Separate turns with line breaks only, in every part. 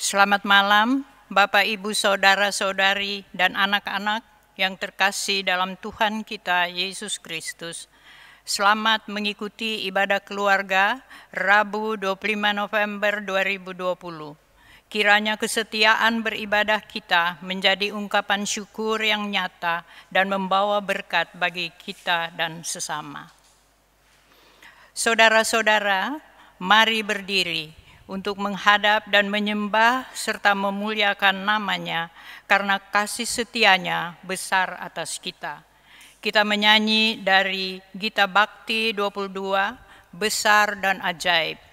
Selamat malam, Bapak, Ibu, Saudara-saudari, dan anak-anak yang terkasih dalam Tuhan kita Yesus Kristus. Selamat mengikuti ibadah keluarga Rabu 25 November 2020. Kiranya kesetiaan beribadah kita menjadi ungkapan syukur yang nyata dan membawa berkat bagi kita dan sesama. Saudara-saudara, mari berdiri untuk menghadap dan menyembah serta memuliakan namanya karena kasih setianya besar atas kita. Kita menyanyi dari Gita Bakti 22, Besar dan Ajaib.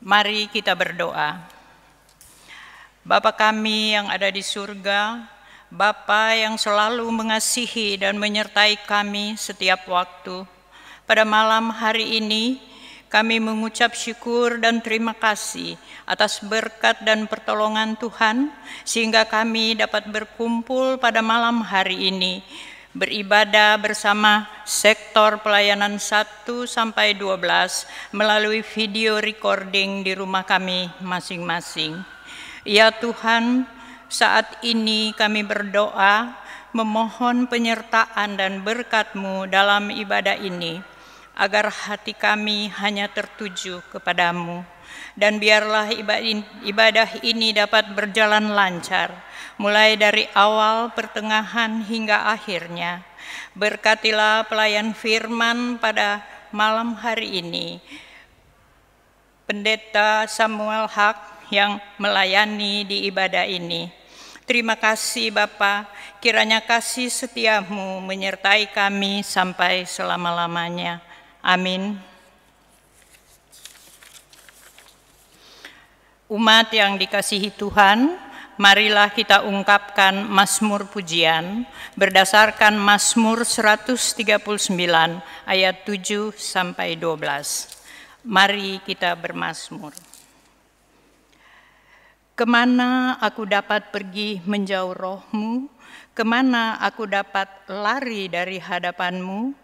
Mari kita berdoa. Bapa kami yang ada di surga, Bapa yang selalu mengasihi dan menyertai kami setiap waktu, pada malam hari ini kami mengucap syukur dan terima kasih atas berkat dan pertolongan Tuhan, sehingga kami dapat berkumpul pada malam hari ini, beribadah bersama sektor pelayanan 1 sampai 12 melalui video recording di rumah kami masing-masing. Ya Tuhan, saat ini kami berdoa memohon penyertaan dan berkat-Mu dalam ibadah ini, agar hati kami hanya tertuju kepadamu. Dan biarlah ibadah ini dapat berjalan lancar, mulai dari awal, pertengahan, hingga akhirnya. Berkatilah pelayan firman pada malam hari ini, Pendeta Samuel Haq yang melayani di ibadah ini. Terima kasih Bapa, kiranya kasih setiamu menyertai kami sampai selama-lamanya. Amin. Umat yang dikasihi Tuhan, marilah kita ungkapkan Mazmur pujian berdasarkan Mazmur 139 ayat 7 sampai 12. Mari kita bermazmur. Kemana aku dapat pergi menjauh roh-Mu? Kemana aku dapat lari dari hadapan-Mu?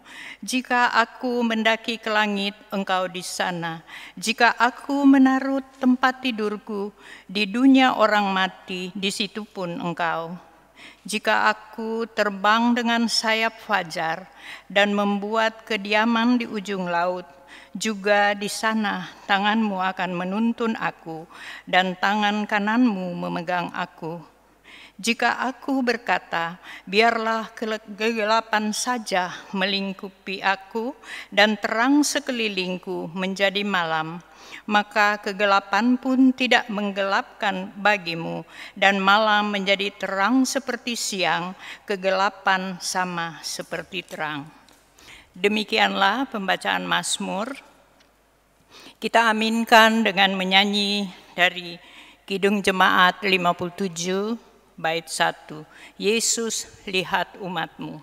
Jika aku mendaki ke langit, Engkau di sana. Jika aku menaruh tempat tidurku di dunia orang mati, di situ pun Engkau. Jika aku terbang dengan sayap fajar dan membuat kediaman di ujung laut, juga di sana tangan-Mu akan menuntun aku dan tangan kanan-Mu memegang aku. Jika aku berkata, biarlah kegelapan saja melingkupi aku dan terang sekelilingku menjadi malam, maka kegelapan pun tidak menggelapkan bagimu, dan malam menjadi terang seperti siang, kegelapan sama seperti terang. Demikianlah pembacaan Mazmur. Kita aminkan dengan menyanyi dari Kidung Jemaat 57, bait 1, Yesus lihat umat-Mu.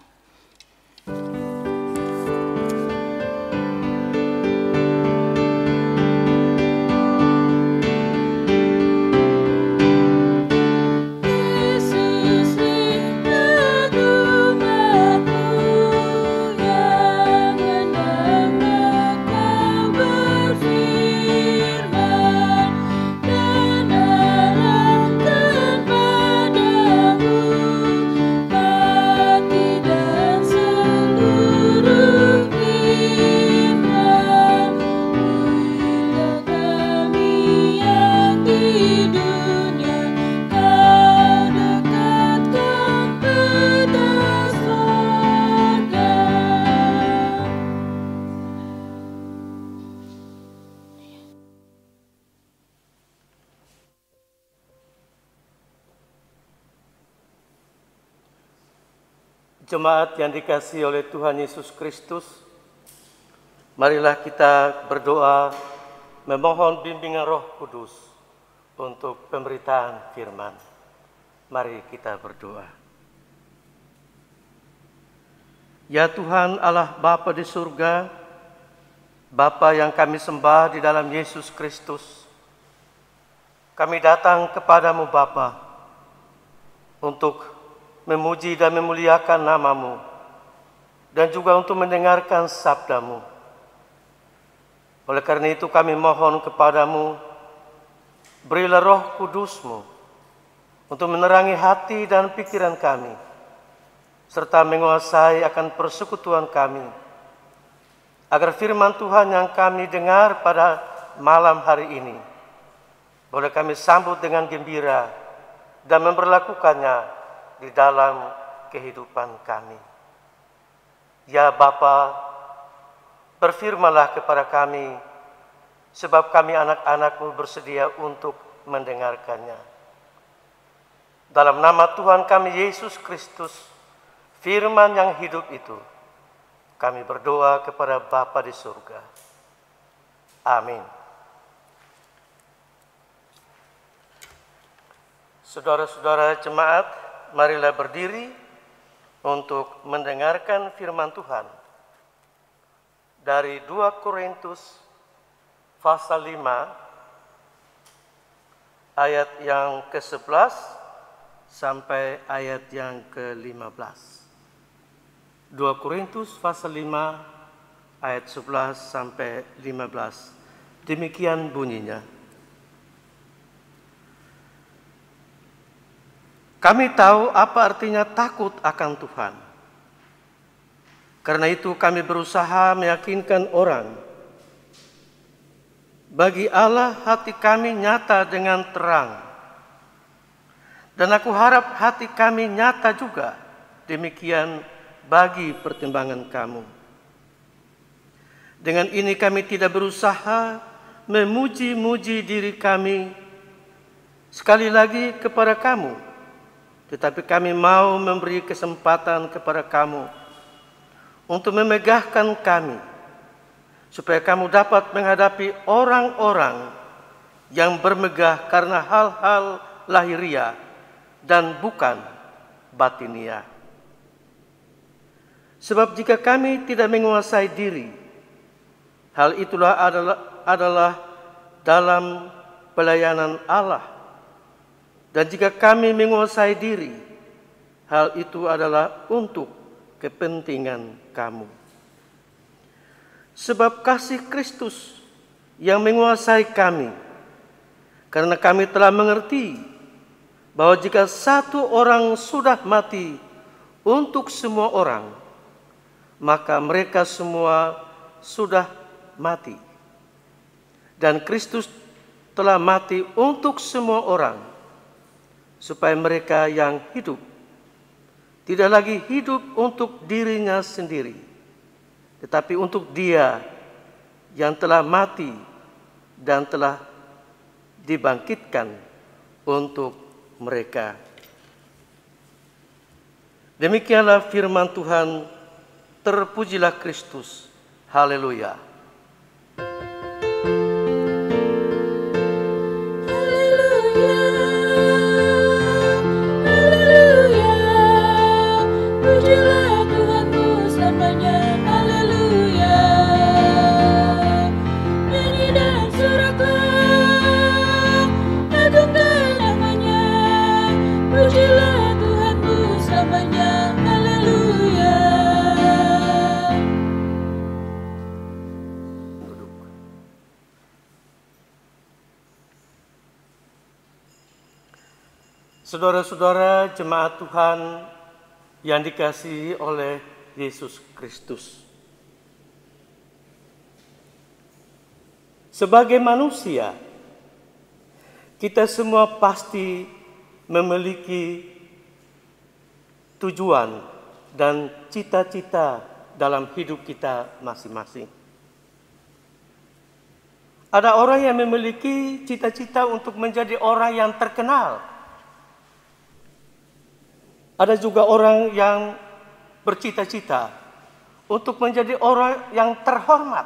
Firman Jemaat yang dikasihi oleh Tuhan Yesus Kristus, marilah kita berdoa memohon bimbingan Roh Kudus untuk pemberitaan firman. Mari kita berdoa. Ya Tuhan Allah Bapa di surga, Bapa yang kami sembah di dalam Yesus Kristus, kami datang kepadamu Bapa untuk memuji dan memuliakan nama-Mu, dan juga untuk mendengarkan sabda-Mu. Oleh karena itu kami mohon kepadamu, berilah Roh Kudus-Mu untuk menerangi hati dan pikiran kami, serta menguasai akan persekutuan kami, agar firman Tuhan yang kami dengar pada malam hari ini boleh kami sambut dengan gembira dan memperlakukannya di dalam kehidupan kami. Ya Bapa, berfirmanlah kepada kami, sebab kami anak-anak-Mu bersedia untuk mendengarkannya. Dalam nama Tuhan kami Yesus Kristus, firman yang hidup itu, kami berdoa kepada Bapa di surga. Amin. Saudara-saudara jemaat, marilah berdiri untuk mendengarkan firman Tuhan dari 2 Korintus pasal 5 ayat yang ke-11 sampai ayat yang ke-15. 2 Korintus pasal 5 ayat 11 sampai 15. Demikian bunyinya. Kami tahu apa artinya takut akan Tuhan. Karena itu kami berusaha meyakinkan orang. Bagi Allah hati kami nyata dengan terang. Dan aku harap hati kami nyata juga. Demikian bagi pertimbangan kamu. Dengan ini kami tidak berusaha memuji-muji diri kami sekali lagi kepada kamu. Tetapi kami mau memberi kesempatan kepada kamu untuk memegahkan kami, supaya kamu dapat menghadapi orang-orang yang bermegah karena hal-hal lahiriah dan bukan batinia. Sebab jika kami tidak menguasai diri, hal itulah adalah dalam pelayanan Allah. Dan jika kami menguasai diri, hal itu adalah untuk kepentingan kamu. Sebab kasih Kristus yang menguasai kami, karena kami telah mengerti bahwa jika satu orang sudah mati untuk semua orang, maka mereka semua sudah mati. Dan Kristus telah mati untuk semua orang, supaya mereka yang hidup tidak lagi hidup untuk dirinya sendiri, tetapi untuk Dia yang telah mati dan telah dibangkitkan untuk mereka. Demikianlah firman Tuhan. Terpujilah Kristus. Haleluya. Saudara-saudara jemaat Tuhan yang dikasihi oleh Yesus Kristus. Sebagai manusia, kita semua pasti memiliki tujuan dan cita-cita dalam hidup kita masing-masing. Ada orang yang memiliki cita-cita untuk menjadi orang yang terkenal. Ada juga orang yang bercita-cita untuk menjadi orang yang terhormat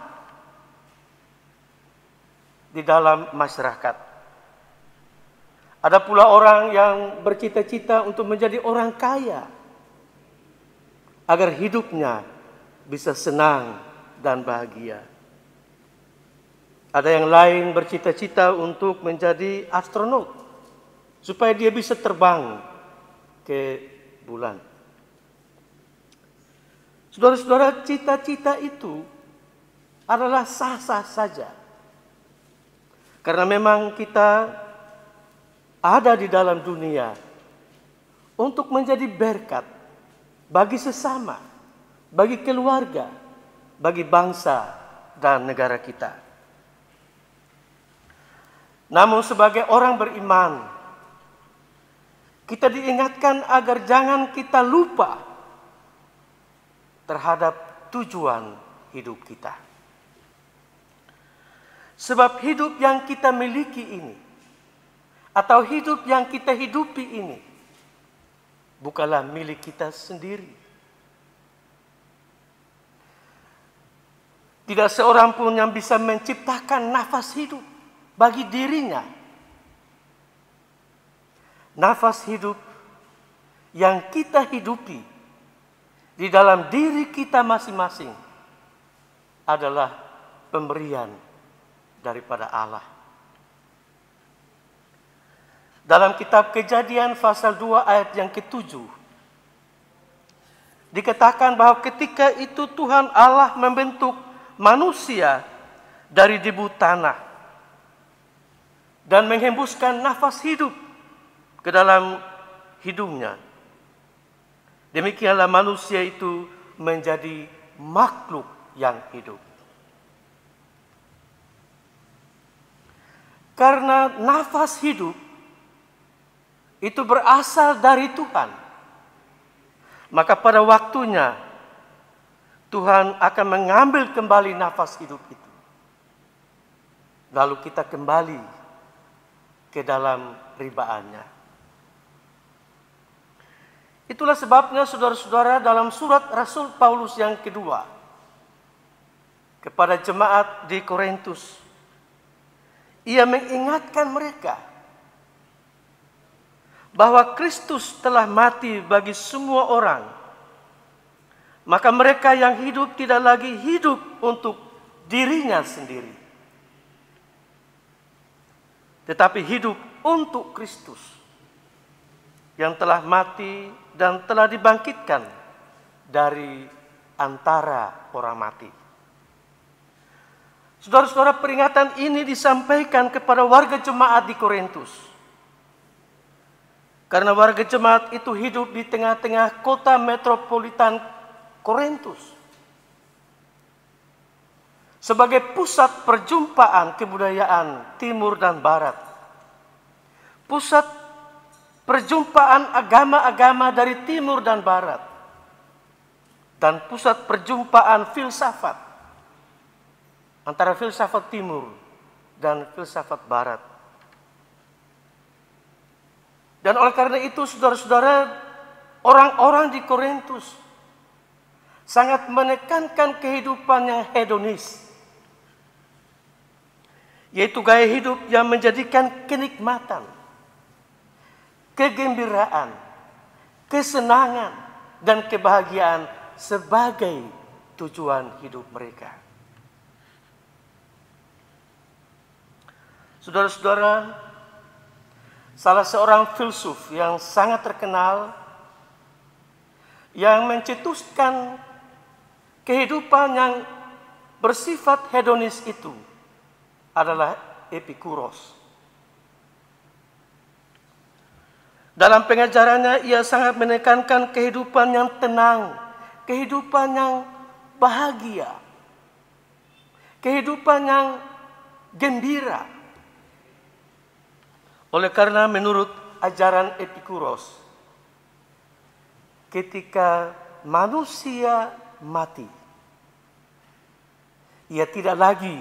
di dalam masyarakat. Ada pula orang yang bercita-cita untuk menjadi orang kaya agar hidupnya bisa senang dan bahagia. Ada yang lain bercita-cita untuk menjadi astronot supaya dia bisa terbang ke bulan. Saudara-saudara, cita-cita itu adalah sah-sah saja. Karena memang kita ada di dalam dunia untuk menjadi berkat bagi sesama, bagi keluarga, bagi bangsa dan negara kita. Namun sebagai orang beriman, kita diingatkan agar jangan kita lupa terhadap tujuan hidup kita. Sebab hidup yang kita miliki ini, atau hidup yang kita hidupi ini, bukanlah milik kita sendiri. Tidak seorang pun yang bisa menciptakan nafas hidup bagi dirinya. Nafas hidup yang kita hidupi di dalam diri kita masing-masing adalah pemberian daripada Allah. Dalam kitab Kejadian pasal 2 ayat yang ke-7 dikatakan bahwa ketika itu Tuhan Allah membentuk manusia dari debu tanah dan menghembuskan nafas hidup ke dalam hidungnya. Demikianlah manusia itu menjadi makhluk yang hidup. Karena nafas hidup itu berasal dari Tuhan, maka pada waktunya Tuhan akan mengambil kembali nafas hidup itu. Lalu kita kembali ke dalam ribaannya. Itulah sebabnya saudara-saudara dalam surat Rasul Paulus yang kedua kepada jemaat di Korintus, ia mengingatkan mereka bahwa Kristus telah mati bagi semua orang. Maka mereka yang hidup tidak lagi hidup untuk dirinya sendiri, tetapi hidup untuk Kristus yang telah mati dan telah dibangkitkan dari antara orang mati. Saudara-saudara, peringatan ini disampaikan kepada warga jemaat di Korintus. Karena warga jemaat itu hidup di tengah-tengah kota metropolitan Korintus sebagai pusat perjumpaan kebudayaan timur dan barat. Pusat perjumpaan agama-agama dari timur dan barat, dan pusat perjumpaan filsafat antara filsafat timur dan filsafat barat. Dan oleh karena itu saudara-saudara, orang-orang di Korintus sangat menekankan kehidupan yang hedonis, yaitu gaya hidup yang menjadikan kenikmatan, kegembiraan, kesenangan, dan kebahagiaan sebagai tujuan hidup mereka. Saudara-saudara, salah seorang filsuf yang sangat terkenal yang mencetuskan kehidupan yang bersifat hedonis itu adalah Epikuros. Dalam pengajarannya ia sangat menekankan kehidupan yang tenang, kehidupan yang bahagia, kehidupan yang gembira. Oleh karena menurut ajaran Epikuros, ketika manusia mati, ia tidak lagi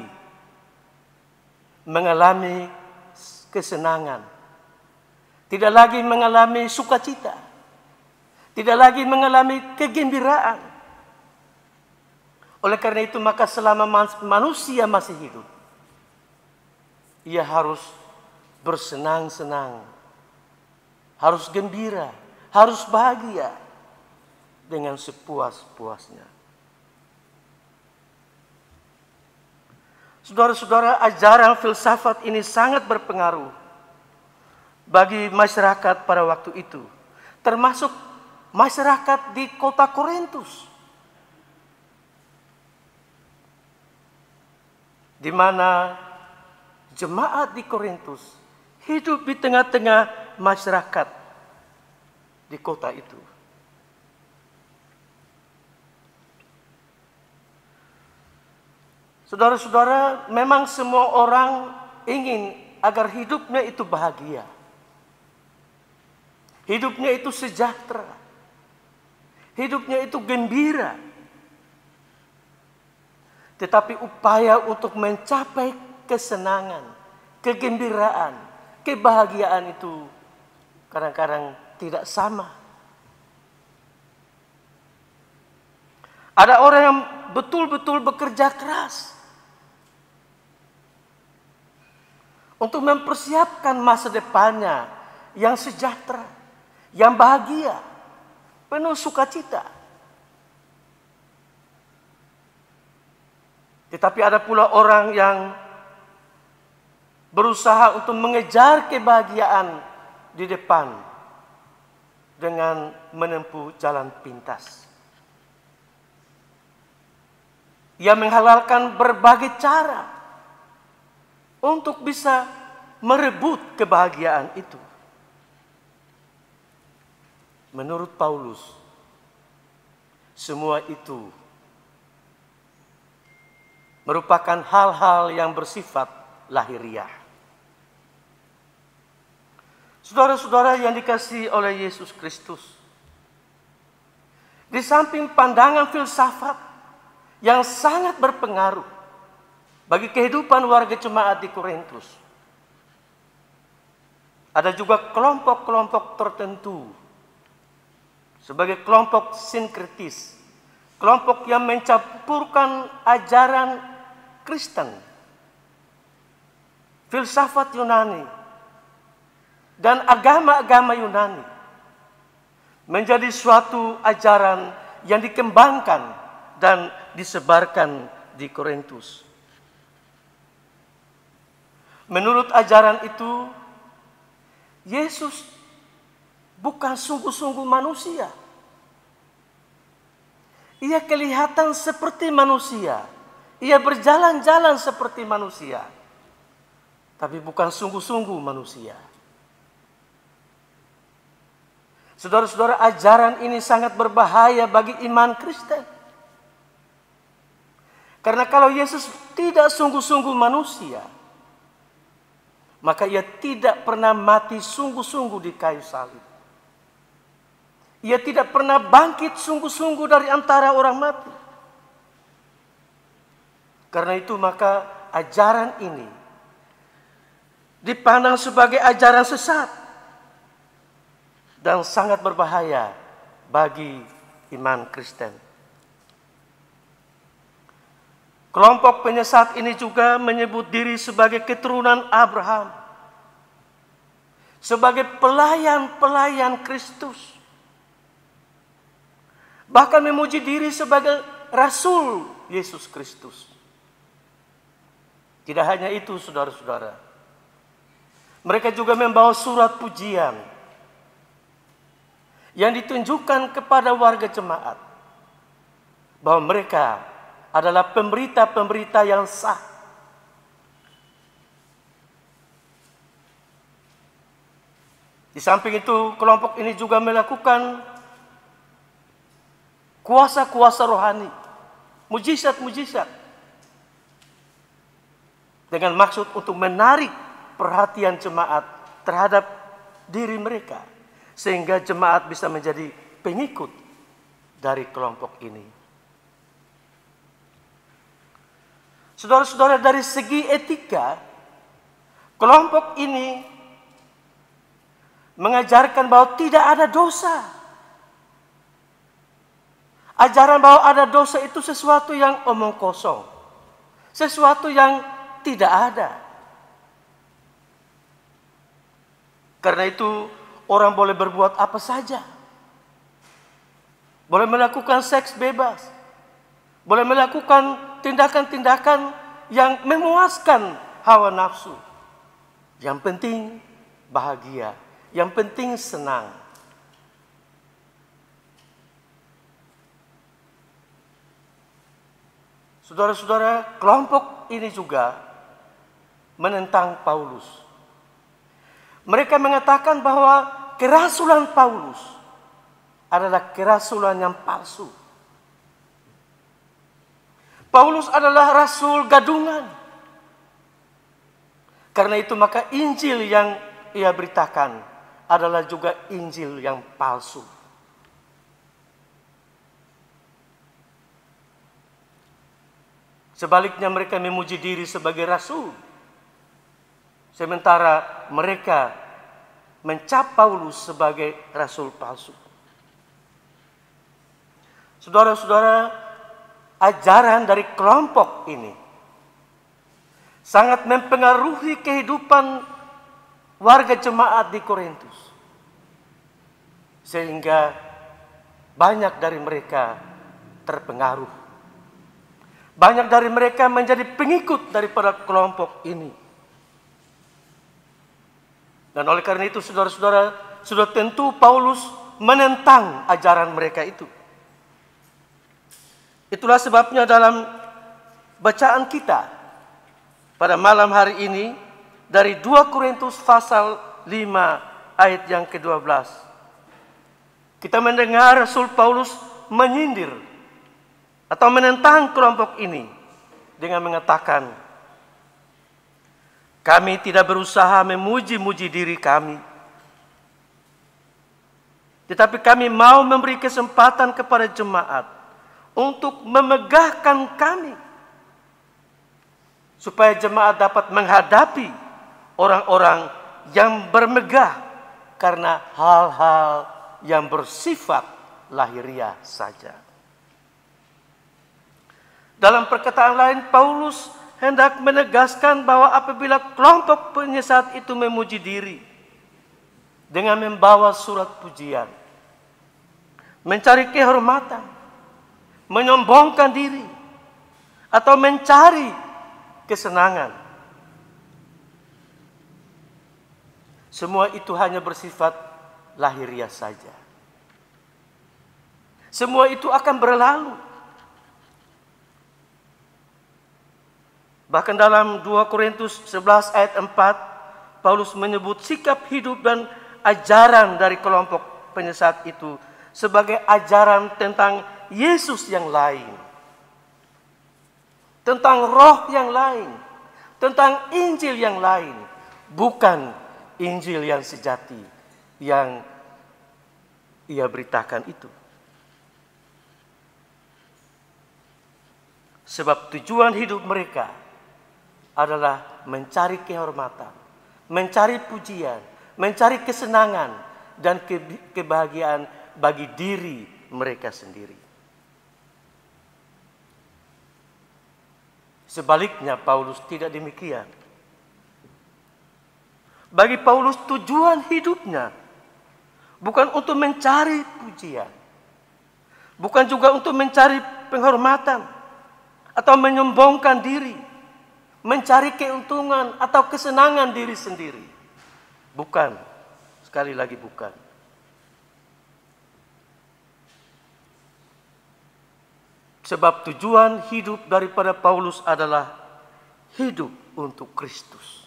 mengalami kesenangan, tidak lagi mengalami sukacita, tidak lagi mengalami kegembiraan. Oleh karena itu maka selama manusia masih hidup, ia harus bersenang-senang, harus gembira, harus bahagia dengan sepuas-puasnya. Saudara-saudara, ajaran filsafat ini sangat berpengaruh bagi masyarakat pada waktu itu, termasuk masyarakat di kota Korintus, di mana jemaat di Korintus hidup di tengah-tengah masyarakat di kota itu. Saudara-saudara, memang semua orang ingin agar hidupnya itu bahagia. Hidupnya itu sejahtera. Hidupnya itu gembira. Tetapi upaya untuk mencapai kesenangan, kegembiraan, kebahagiaan itu kadang-kadang tidak sama. Ada orang yang betul-betul bekerja keras untuk mempersiapkan masa depannya yang sejahtera, yang bahagia, penuh sukacita. Tetapi ada pula orang yang berusaha untuk mengejar kebahagiaan di depan dengan menempuh jalan pintas. Ia menghalalkan berbagai cara untuk bisa merebut kebahagiaan itu. Menurut Paulus, semua itu merupakan hal-hal yang bersifat lahiriah. Saudara-saudara yang dikasihi oleh Yesus Kristus, di samping pandangan filsafat yang sangat berpengaruh bagi kehidupan warga jemaat di Korintus, ada juga kelompok-kelompok tertentu sebagai kelompok sinkretis, kelompok yang mencampurkan ajaran Kristen, filsafat Yunani, dan agama-agama Yunani menjadi suatu ajaran yang dikembangkan dan disebarkan di Korintus. Menurut ajaran itu, Yesus bukan sungguh-sungguh manusia. Ia kelihatan seperti manusia. Ia berjalan-jalan seperti manusia. Tapi bukan sungguh-sungguh manusia. Saudara-saudara, ajaran ini sangat berbahaya bagi iman Kristen. Karena kalau Yesus tidak sungguh-sungguh manusia, maka ia tidak pernah mati sungguh-sungguh di kayu salib. Ia tidak pernah bangkit sungguh-sungguh dari antara orang mati. Karena itu maka ajaran ini dipandang sebagai ajaran sesat dan sangat berbahaya bagi iman Kristen. Kelompok penyesat ini juga menyebut diri sebagai keturunan Abraham, sebagai pelayan-pelayan Kristus, bahkan memuji diri sebagai Rasul Yesus Kristus. Tidak hanya itu, saudara-saudara, mereka juga membawa surat pujian yang ditunjukkan kepada warga jemaat bahwa mereka adalah pemberita-pemberita yang sah. Di samping itu, kelompok ini juga melakukan kuasa-kuasa rohani, mujizat-mujizat, dengan maksud untuk menarik perhatian jemaat terhadap diri mereka, sehingga jemaat bisa menjadi pengikut dari kelompok ini. Saudara-saudara, dari segi etika, kelompok ini mengajarkan bahwa tidak ada dosa Ajaran bahwa ada dosa itu sesuatu yang omong kosong. Sesuatu yang tidak ada. Karena itu orang boleh berbuat apa saja. Boleh melakukan seks bebas. Boleh melakukan tindakan-tindakan yang memuaskan hawa nafsu. Yang penting bahagia. Yang penting senang. Saudara-saudara, kelompok ini juga menentang Paulus. Mereka mengatakan bahwa kerasulan Paulus adalah kerasulan yang palsu. Paulus adalah rasul gadungan. Karena itu maka Injil yang ia beritakan adalah juga Injil yang palsu. Sebaliknya mereka memuji diri sebagai rasul. Sementara mereka mencap Paulus sebagai rasul palsu. Saudara-saudara, ajaran dari kelompok ini sangat mempengaruhi kehidupan warga jemaat di Korintus. Sehingga banyak dari mereka terpengaruh. Banyak dari mereka menjadi pengikut daripada kelompok ini. Dan oleh karena itu saudara-saudara, sudah tentu Paulus menentang ajaran mereka itu. Itulah sebabnya dalam bacaan kita pada malam hari ini dari 2 Korintus pasal 5 ayat yang ke-12. Kita mendengar Rasul Paulus menyindir atau menentang kelompok ini dengan mengatakan, kami tidak berusaha memuji-muji diri kami, tetapi kami mau memberi kesempatan kepada jemaat untuk memegahkan kami, supaya jemaat dapat menghadapi orang-orang yang bermegah karena hal-hal yang bersifat lahiriah saja. Dalam perkataan lain, Paulus hendak menegaskan bahwa apabila kelompok penyesat itu memuji diri dengan membawa surat pujian, mencari kehormatan, menyombongkan diri, atau mencari kesenangan, semua itu hanya bersifat lahiriah saja. Semua itu akan berlalu. Bahkan dalam 2 Korintus 11 ayat 4, Paulus menyebut sikap hidup dan ajaran dari kelompok penyesat itu sebagai ajaran tentang Yesus yang lain, tentang roh yang lain, tentang Injil yang lain, bukan Injil yang sejati yang ia beritakan itu. Sebab tujuan hidup mereka adalah mencari kehormatan, mencari pujian, mencari kesenangan, dan kebahagiaan bagi diri mereka sendiri. Sebaliknya Paulus tidak demikian. Bagi Paulus tujuan hidupnya bukan untuk mencari pujian, bukan juga untuk mencari penghormatan atau menyombongkan diri, mencari keuntungan atau kesenangan diri sendiri. Bukan, sekali lagi bukan. Sebab tujuan hidup daripada Paulus adalah hidup untuk Kristus.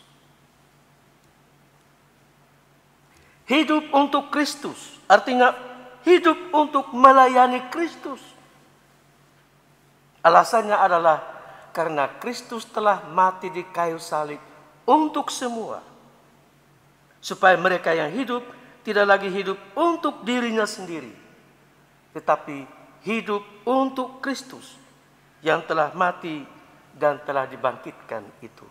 Hidup untuk Kristus artinya hidup untuk melayani Kristus. Alasannya adalah karena Kristus telah mati di kayu salib untuk semua. Supaya mereka yang hidup tidak lagi hidup untuk dirinya sendiri, tetapi hidup untuk Kristus yang telah mati dan telah dibangkitkan itu.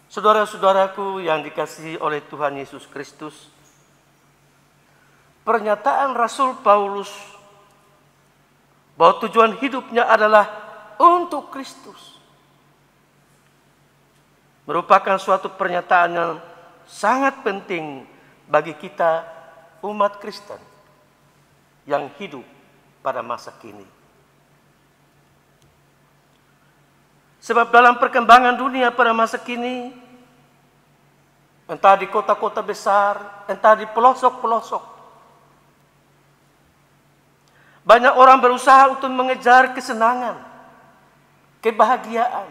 Saudara-saudaraku yang dikasihi oleh Tuhan Yesus Kristus, pernyataan Rasul Paulus bahwa tujuan hidupnya adalah untuk Kristus merupakan suatu pernyataan yang sangat penting bagi kita umat Kristen yang hidup pada masa kini. Sebab dalam perkembangan dunia pada masa kini, entah di kota-kota besar, entah di pelosok-pelosok, banyak orang berusaha untuk mengejar kesenangan, kebahagiaan,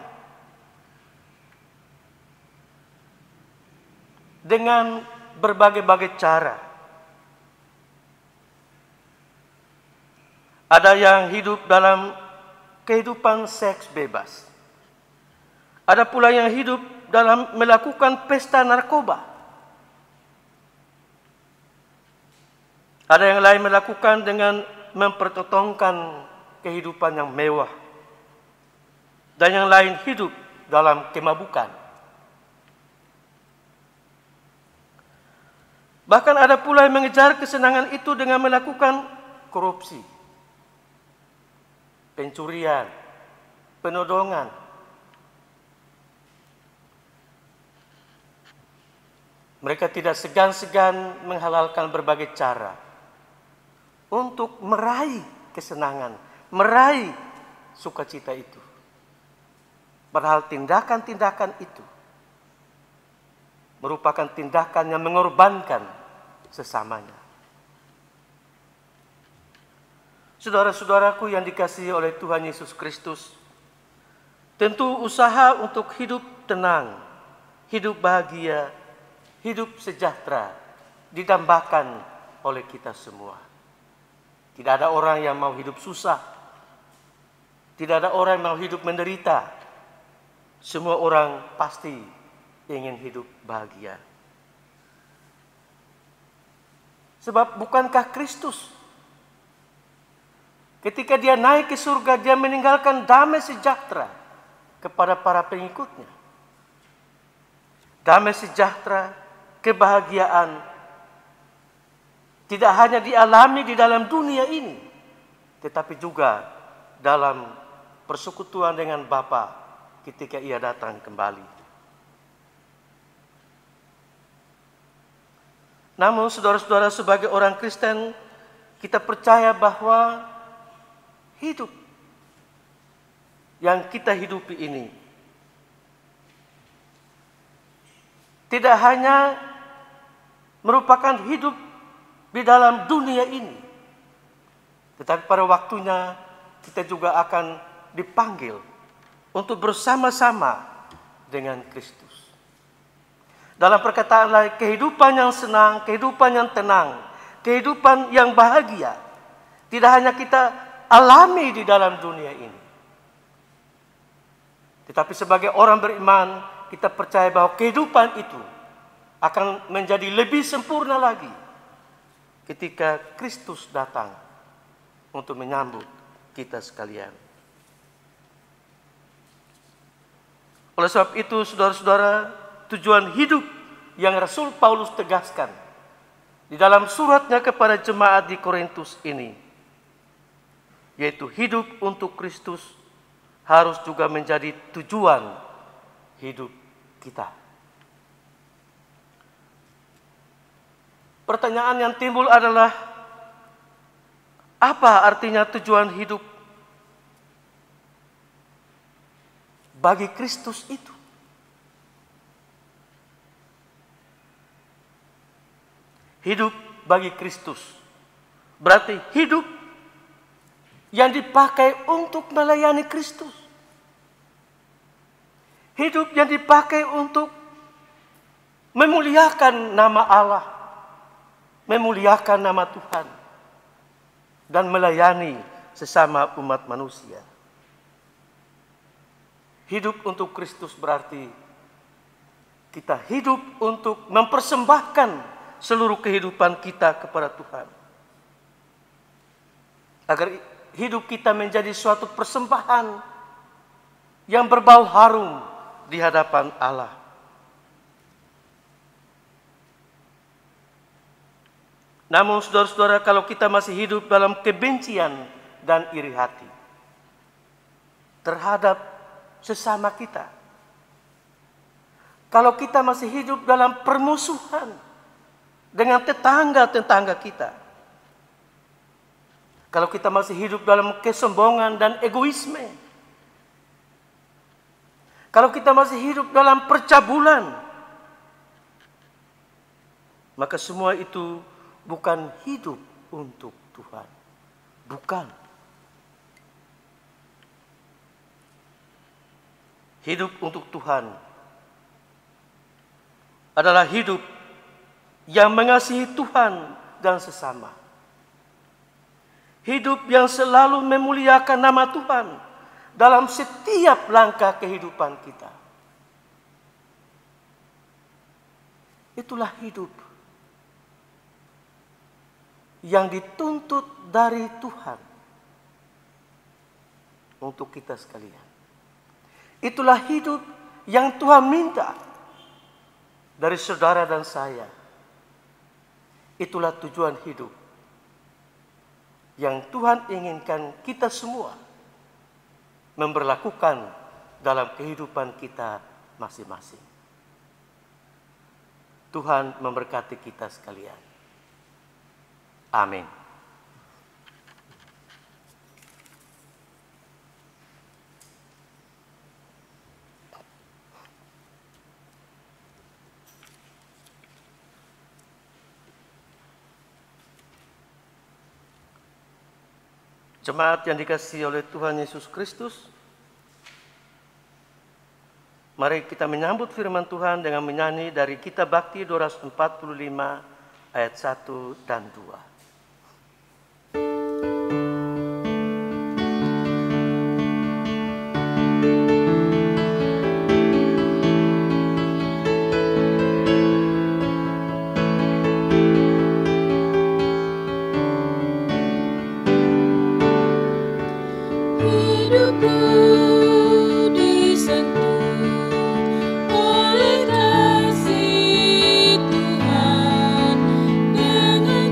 dengan berbagai-bagai cara. Ada yang hidup dalam kehidupan seks bebas. Ada pula yang hidup dalam melakukan pesta narkoba. Ada yang lain melakukan dengan mempertontonkan kehidupan yang mewah. Dan yang lain hidup dalam kemabukan. Bahkan ada pula yang mengejar kesenangan itu dengan melakukan korupsi, pencurian, penodongan. Mereka tidak segan-segan menghalalkan berbagai cara untuk meraih kesenangan, meraih sukacita itu. Padahal tindakan-tindakan itu merupakan tindakan yang mengorbankan sesamanya. Saudara-saudaraku yang dikasihi oleh Tuhan Yesus Kristus, tentu usaha untuk hidup tenang, hidup bahagia, hidup sejahtera didambakan oleh kita semua. Tidak ada orang yang mau hidup susah. Tidak ada orang yang mau hidup menderita. Semua orang pasti ingin hidup bahagia. Sebab bukankah Kristus ketika dia naik ke surga, dia meninggalkan damai sejahtera kepada para pengikutnya. Damai sejahtera, kebahagiaan tidak hanya dialami di dalam dunia ini, tetapi juga dalam persekutuan dengan Bapa ketika ia datang kembali. Namun saudara-saudara, sebagai orang Kristen, kita percaya bahwa hidup yang kita hidupi ini tidak hanya merupakan hidup di dalam dunia ini, tetapi pada waktunya kita juga akan dipanggil untuk bersama-sama dengan Kristus. Dalam perkataan lain, kehidupan yang senang, kehidupan yang tenang, kehidupan yang bahagia tidak hanya kita alami di dalam dunia ini, tetapi sebagai orang beriman kita percaya bahwa kehidupan itu akan menjadi lebih sempurna lagi ketika Kristus datang untuk menyambut kita sekalian. Oleh sebab itu, saudara-saudara, tujuan hidup yang Rasul Paulus tegaskan di dalam suratnya kepada jemaat di Korintus ini, yaitu hidup untuk Kristus, harus juga menjadi tujuan hidup kita. Pertanyaan yang timbul adalah, apa artinya tujuan hidup bagi Kristus itu? Hidup bagi Kristus berarti hidup yang dipakai untuk melayani Kristus. Hidup yang dipakai untuk memuliakan nama Allah, memuliakan nama Tuhan, dan melayani sesama umat manusia. Hidup untuk Kristus berarti kita hidup untuk mempersembahkan seluruh kehidupan kita kepada Tuhan, agar hidup kita menjadi suatu persembahan yang berbau harum di hadapan Allah. Namun saudara-saudara, kalau kita masih hidup dalam kebencian dan iri hati terhadap sesama kita, kalau kita masih hidup dalam permusuhan dengan tetangga-tetangga kita, kalau kita masih hidup dalam kesombongan dan egoisme, kalau kita masih hidup dalam percabulan, maka semua itu bukan hidup untuk Tuhan. Bukan. Hidup untuk Tuhan adalah hidup yang mengasihi Tuhan dan sesama. Hidup yang selalu memuliakan nama Tuhan dalam setiap langkah kehidupan kita. Itulah hidup yang dituntut dari Tuhan untuk kita sekalian. Itulah hidup yang Tuhan minta dari saudara dan saya. Itulah tujuan hidup yang Tuhan inginkan kita semua memberlakukan dalam kehidupan kita masing-masing. Tuhan memberkati kita sekalian. Amin. Jemaat yang dikasihi oleh Tuhan Yesus Kristus, mari kita menyambut firman Tuhan dengan menyanyi dari Kitab Bakti 245 ayat 1 dan 2.
Oleh 'Kasih Tuhan dengan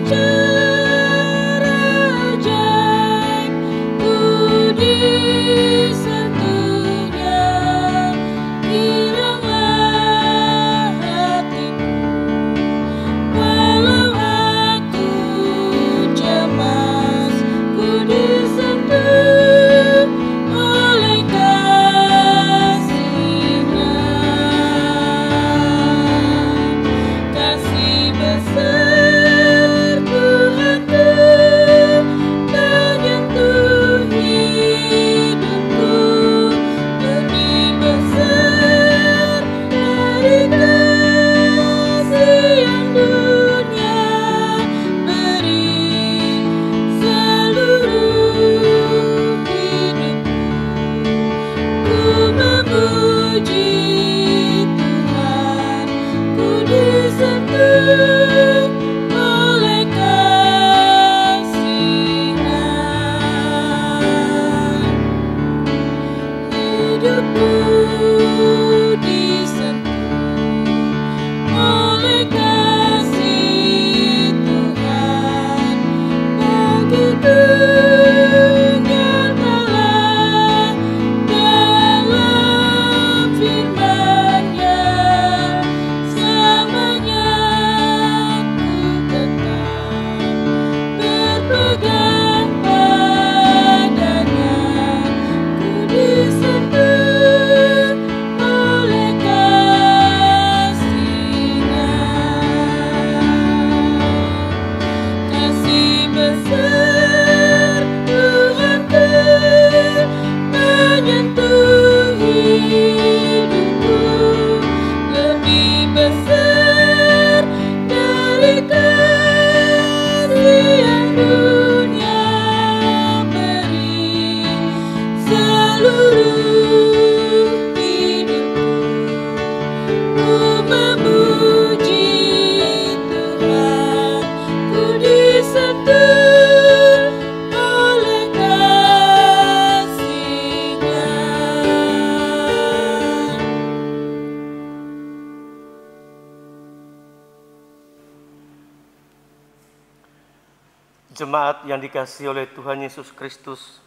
Jemaat yang dikasihi oleh Tuhan Yesus Kristus,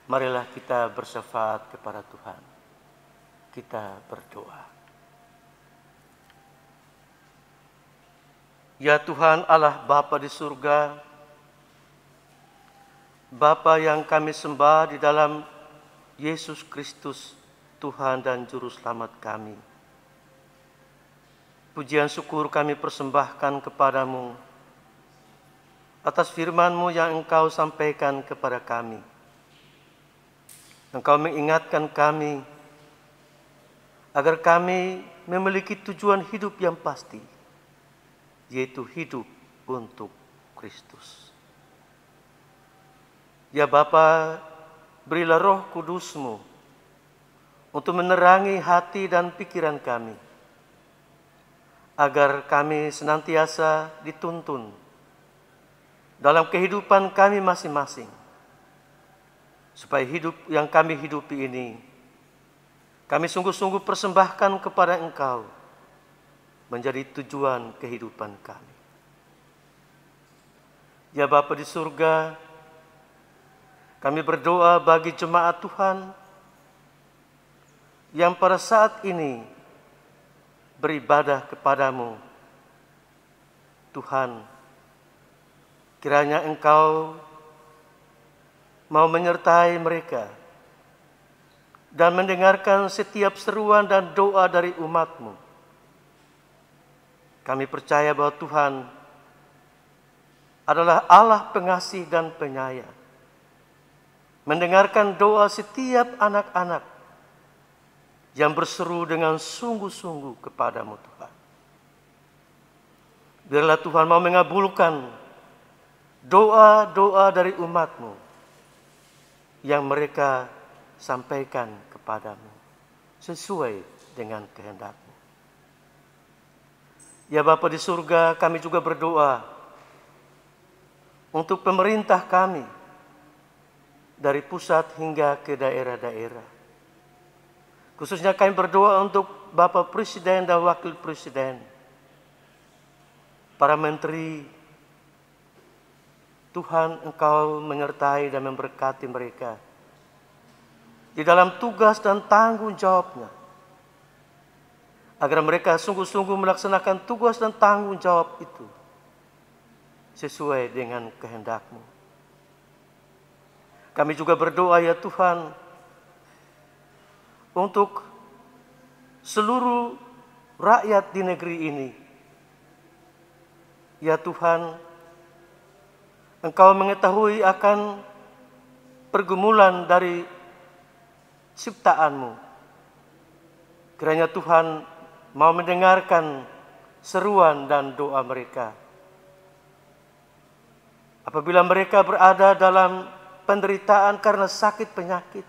marilah kita bersyafaat kepada Tuhan. Kita berdoa. Ya Tuhan Allah Bapa di surga, Bapa yang kami sembah di dalam Yesus Kristus, Tuhan dan Juru Selamat kami. Pujian syukur kami persembahkan kepadamu atas firman-Mu yang Engkau sampaikan kepada kami. Engkau mengingatkan kami agar kami memiliki tujuan hidup yang pasti, yaitu hidup untuk Kristus. Ya Bapa, berilah Roh Kudus-Mu untuk menerangi hati dan pikiran kami, agar kami senantiasa dituntun dalam kehidupan kami masing-masing, supaya hidup yang kami hidupi ini, kami sungguh-sungguh persembahkan kepada Engkau, menjadi tujuan kehidupan kami. Ya Bapa di surga, kami berdoa bagi jemaat Tuhan yang pada saat ini beribadah kepadamu. Tuhan, kiranya Engkau mau menyertai mereka dan mendengarkan setiap seruan dan doa dari umat-Mu. Kami percaya bahwa Tuhan adalah Allah pengasih dan penyayang, mendengarkan doa setiap anak-anak yang berseru dengan sungguh-sungguh kepadamu Tuhan. Biarlah Tuhan mau mengabulkan doa-doa dari umat-Mu yang mereka sampaikan kepadamu sesuai dengan kehendak-Mu. Ya Bapa di surga, kami juga berdoa untuk pemerintah kami dari pusat hingga ke daerah-daerah. Khususnya kami berdoa untuk Bapak Presiden dan Wakil Presiden, para menteri. Tuhan, Engkau menyertai dan memberkati mereka di dalam tugas dan tanggung jawabnya, agar mereka sungguh-sungguh melaksanakan tugas dan tanggung jawab itu sesuai dengan kehendak-Mu. Kami juga berdoa ya Tuhan untuk seluruh rakyat di negeri ini. Ya Tuhan, Engkau mengetahui akan pergumulan dari ciptaan-Mu. Kiranya Tuhan mau mendengarkan seruan dan doa mereka. Apabila mereka berada dalam penderitaan karena sakit penyakit,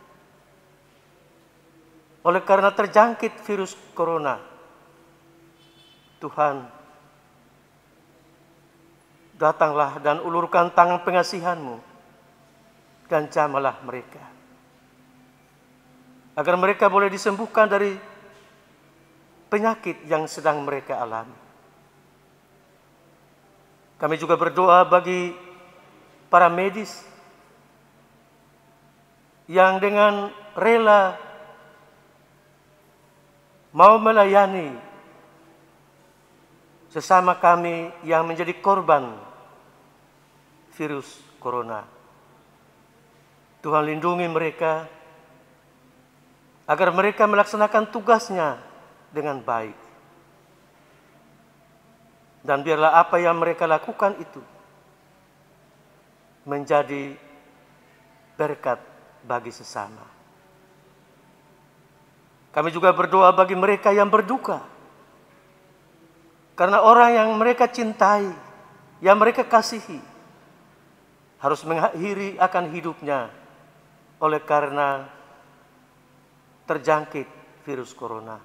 oleh karena terjangkit virus corona, Tuhan, datanglah dan ulurkan tangan pengasihan-Mu dan jamalah mereka, agar mereka boleh disembuhkan dari penyakit yang sedang mereka alami. Kami juga berdoa bagi para medis yang dengan rela mau melayani sesama kami yang menjadi korban virus corona. Tuhan lindungi mereka agar mereka melaksanakan tugasnya dengan baik. Dan biarlah apa yang mereka lakukan itu menjadi berkat bagi sesama. Kami juga berdoa bagi mereka yang berduka, karena orang yang mereka cintai, yang mereka kasihi, harus mengakhiri akan hidupnya oleh karena terjangkit virus corona.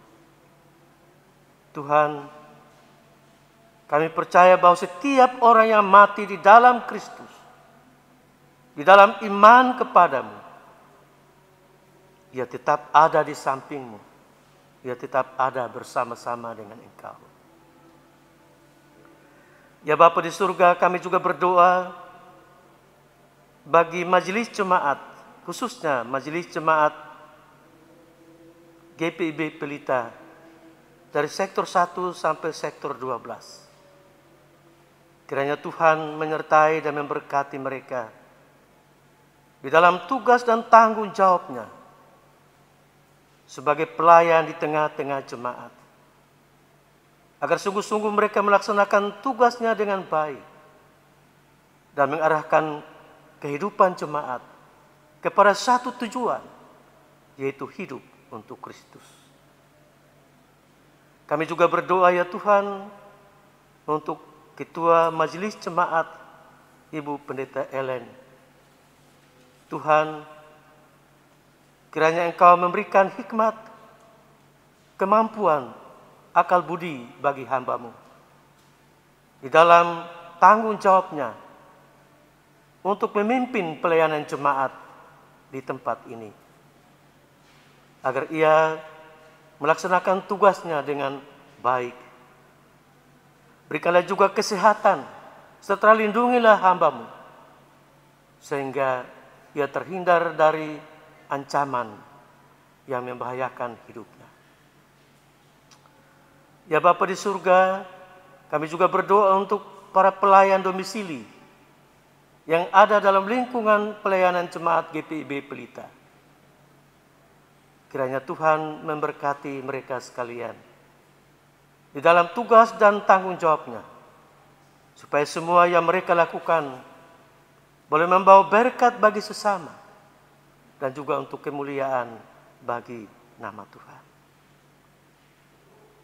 Tuhan, kami percaya bahwa setiap orang yang mati di dalam Kristus, di dalam iman kepadamu, ia tetap ada di samping-Mu, ia tetap ada bersama-sama dengan Engkau. Ya Bapa di surga, kami juga berdoa bagi majelis jemaat, khususnya majelis jemaat GPIB Pelita dari sektor 1 sampai sektor 12. Kiranya Tuhan menyertai dan memberkati mereka di dalam tugas dan tanggung jawabnya sebagai pelayan di tengah-tengah jemaat, agar sungguh-sungguh mereka melaksanakan tugasnya dengan baik dan mengarahkan kehidupan jemaat kepada satu tujuan, yaitu hidup untuk Kristus. Kami juga berdoa ya Tuhan untuk Ketua Majelis Jemaat Ibu Pendeta Ellen. Tuhan, kiranya Engkau memberikan hikmat, kemampuan, akal budi bagi hamba-Mu di dalam tanggung jawabnya untuk memimpin pelayanan jemaat di tempat ini, agar ia melaksanakan tugasnya dengan baik. Berikanlah juga kesehatan, serta lindungilah hamba-Mu, sehingga ia terhindar dari ancaman yang membahayakan hidupnya. Ya Bapa di surga, kami juga berdoa untuk para pelayan domisili yang ada dalam lingkungan pelayanan jemaat GPIB Pelita. Kiranya Tuhan memberkati mereka sekalian di dalam tugas dan tanggung jawabnya, supaya semua yang mereka lakukan boleh membawa berkat bagi sesama dan juga untuk kemuliaan bagi nama Tuhan.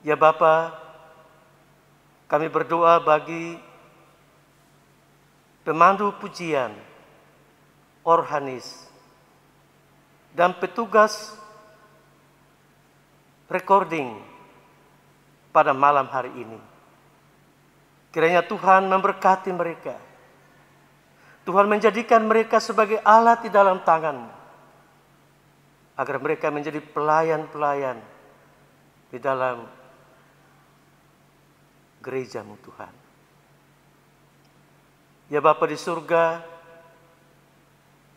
Ya Bapa, kami berdoa bagi pemandu pujian, orhanis, dan petugas recording pada malam hari ini. Kiranya Tuhan memberkati mereka. Tuhan menjadikan mereka sebagai alat di dalam tangan-Mu, agar mereka menjadi pelayan-pelayan di dalam gereja-Mu Tuhan. Ya Bapa di surga,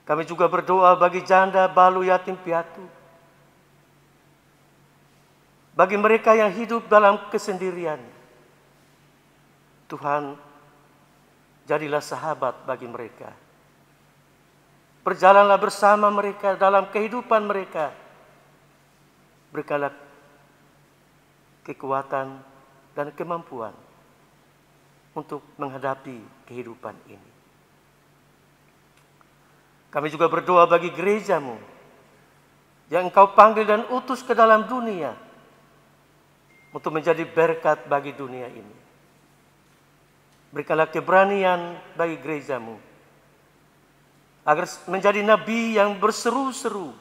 kami juga berdoa bagi janda, balu, yatim piatu, bagi mereka yang hidup dalam kesendirian. Tuhan, jadilah sahabat bagi mereka. Berjalanlah bersama mereka dalam kehidupan mereka. Berikanlah kekuatan dan kemampuan untuk menghadapi kehidupan ini. Kami juga berdoa bagi gereja-Mu yang Engkau panggil dan utus ke dalam dunia untuk menjadi berkat bagi dunia ini. Berikanlah keberanian bagi gereja-Mu agar menjadi nabi yang berseru-seru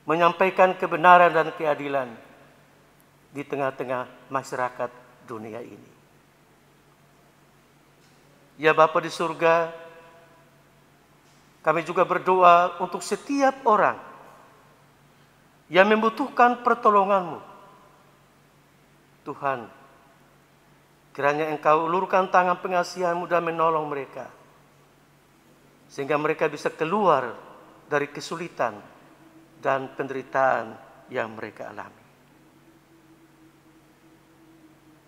menyampaikan kebenaran dan keadilan di tengah-tengah masyarakat dunia ini. Ya Bapa di surga, kami juga berdoa untuk setiap orang yang membutuhkan pertolongan-Mu. Tuhan, kiranya Engkau ulurkan tangan pengasihan-Mu dan menolong mereka, sehingga mereka bisa keluar dari kesulitan dan penderitaan yang mereka alami.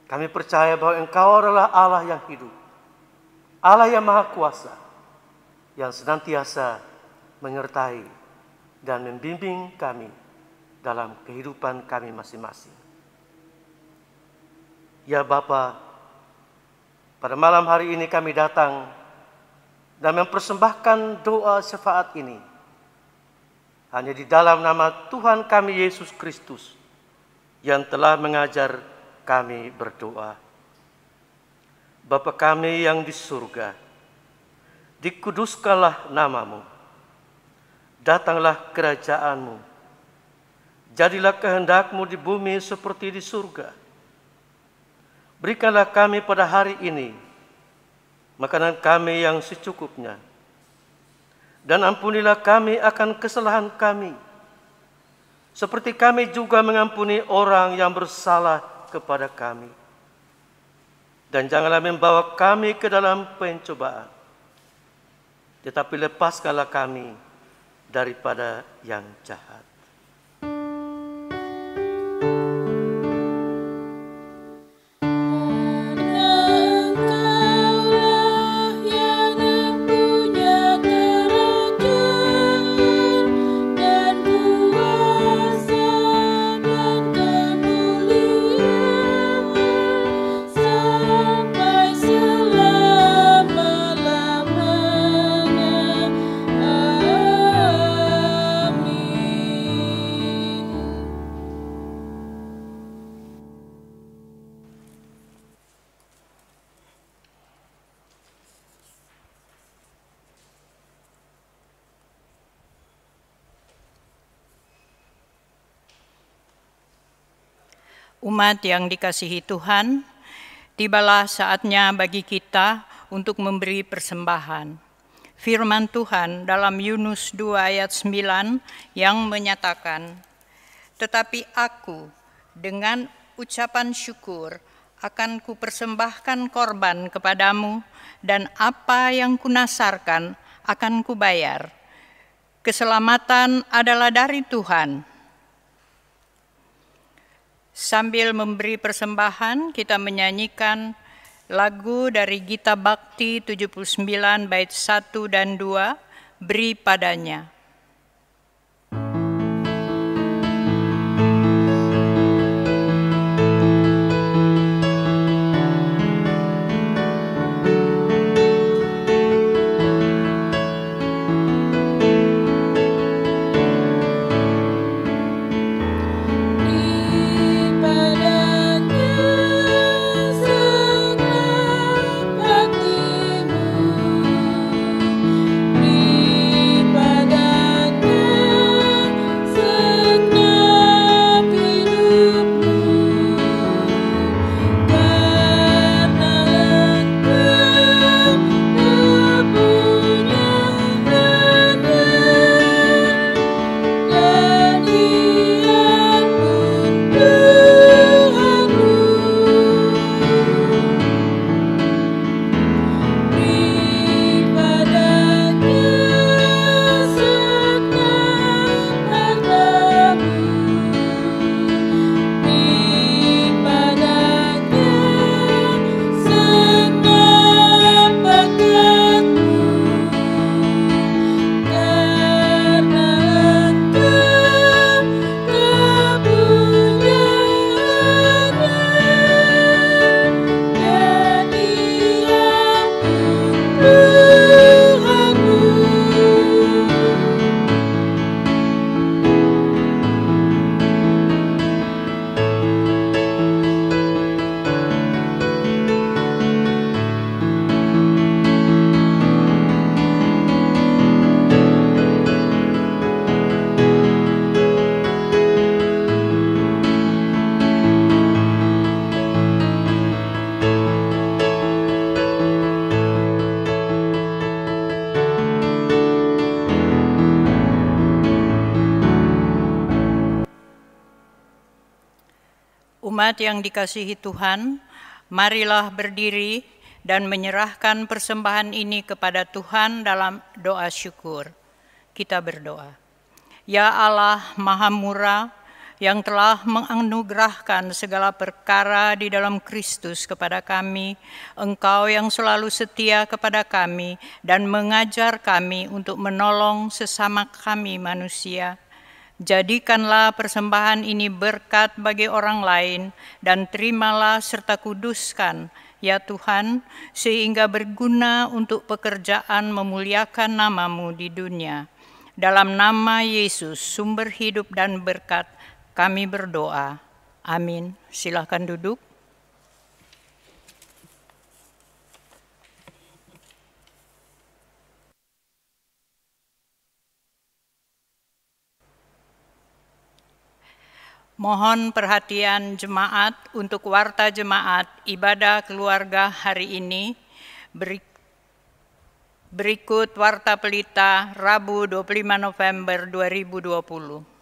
Kami percaya bahwa Engkau adalah Allah yang hidup, Allah yang Maha Kuasa, yang senantiasa menyertai dan membimbing kami dalam kehidupan kami masing-masing. Ya Bapa, pada malam hari ini kami datang dan mempersembahkan doa syafaat ini hanya di dalam nama Tuhan kami Yesus Kristus yang telah mengajar kami berdoa. Bapa kami yang di surga, dikuduskanlah nama-Mu, datanglah kerajaan-Mu, jadilah kehendak-Mu di bumi seperti di surga. Berikanlah kami pada hari ini makanan kami yang secukupnya, dan ampunilah kami akan kesalahan kami, seperti kami juga mengampuni orang yang bersalah kepada kami. Dan janganlah membawa kami ke dalam pencobaan, tetapi lepaskanlah kami daripada yang jahat.
Umat yang dikasihi Tuhan, tibalah saatnya bagi kita untuk memberi persembahan. Firman Tuhan dalam Yunus 2 ayat 9 yang menyatakan, "Tetapi aku dengan ucapan syukur akan kupersembahkan korban kepadamu, dan apa yang kunasarkan akan kubayar. Keselamatan adalah dari Tuhan." Sambil memberi persembahan, kita menyanyikan lagu dari Gita Bakti 79 bait 1 dan 2, "Beri Padanya". Umat yang dikasihi Tuhan, marilah berdiri dan menyerahkan persembahan ini kepada Tuhan dalam doa syukur. Kita berdoa. Ya Allah Maha Murah, yang telah menganugerahkan segala perkara di dalam Kristus kepada kami, Engkau yang selalu setia kepada kami dan mengajar kami untuk menolong sesama kami manusia. Jadikanlah persembahan ini berkat bagi orang lain, dan terimalah serta kuduskan, ya Tuhan, sehingga berguna untuk pekerjaan memuliakan nama-Mu di dunia. Dalam nama Yesus, sumber hidup dan berkat, kami berdoa. Amin. Silakan duduk. Mohon perhatian jemaat untuk warta jemaat ibadah keluarga hari ini. Berikut warta pelita Rabu 25 November 2020.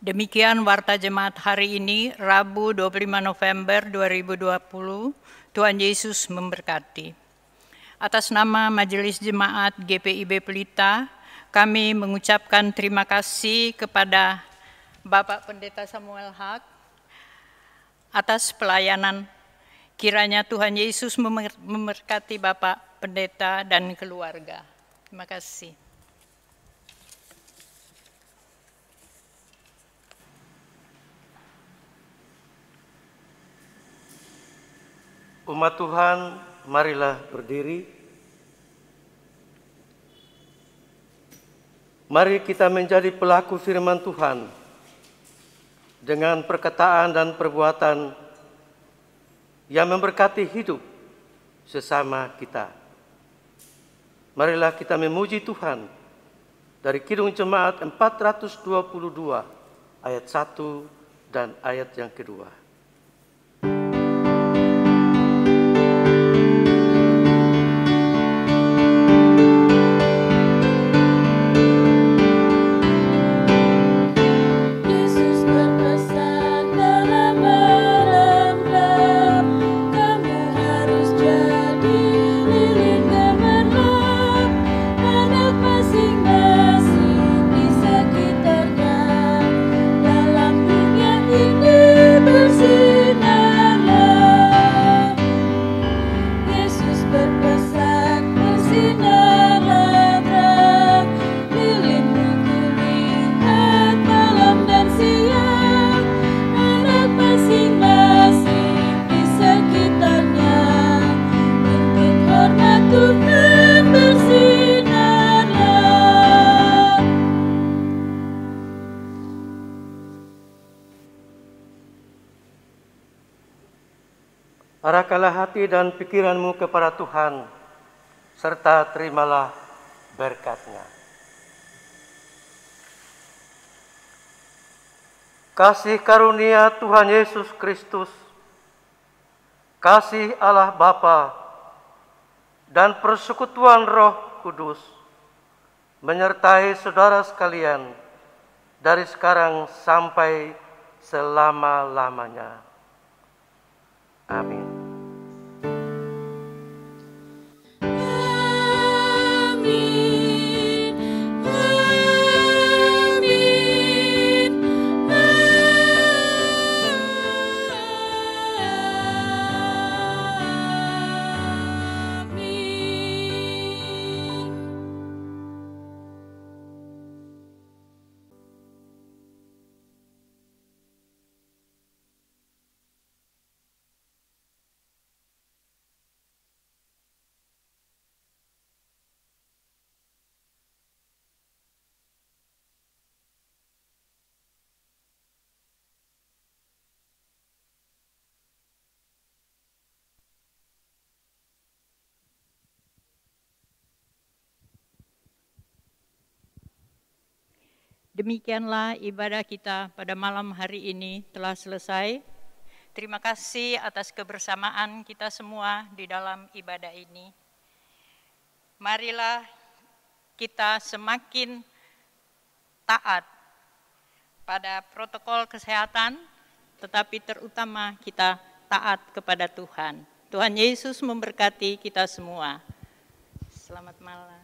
Demikian Warta Jemaat hari ini, Rabu 25 November 2020. Tuhan Yesus memberkati. Atas nama Majelis Jemaat GPIB Pelita, kami mengucapkan terima kasih kepada Bapak Pendeta Samuel Haq atas pelayanan. Kiranya Tuhan Yesus memberkati Bapak Pendeta dan keluarga. Terima kasih.
Umat Tuhan, marilah berdiri. Mari kita menjadi pelaku firman Tuhan dengan perkataan dan perbuatan yang memberkati hidup sesama kita. Marilah kita memuji Tuhan dari Kidung Jemaat 422 ayat 1 dan ayat yang kedua. Arahkanlah hati dan pikiranmu kepada Tuhan, serta terimalah berkat-Nya. Kasih karunia Tuhan Yesus Kristus, kasih Allah Bapa, dan persekutuan Roh Kudus menyertai saudara sekalian dari sekarang sampai selama-lamanya. Amin.
Demikianlah ibadah kita pada malam hari ini telah selesai. Terima kasih atas kebersamaan kita semua di dalam ibadah ini. Marilah kita semakin taat pada protokol kesehatan, tetapi terutama kita taat kepada Tuhan. Tuhan Yesus memberkati kita semua. Selamat malam.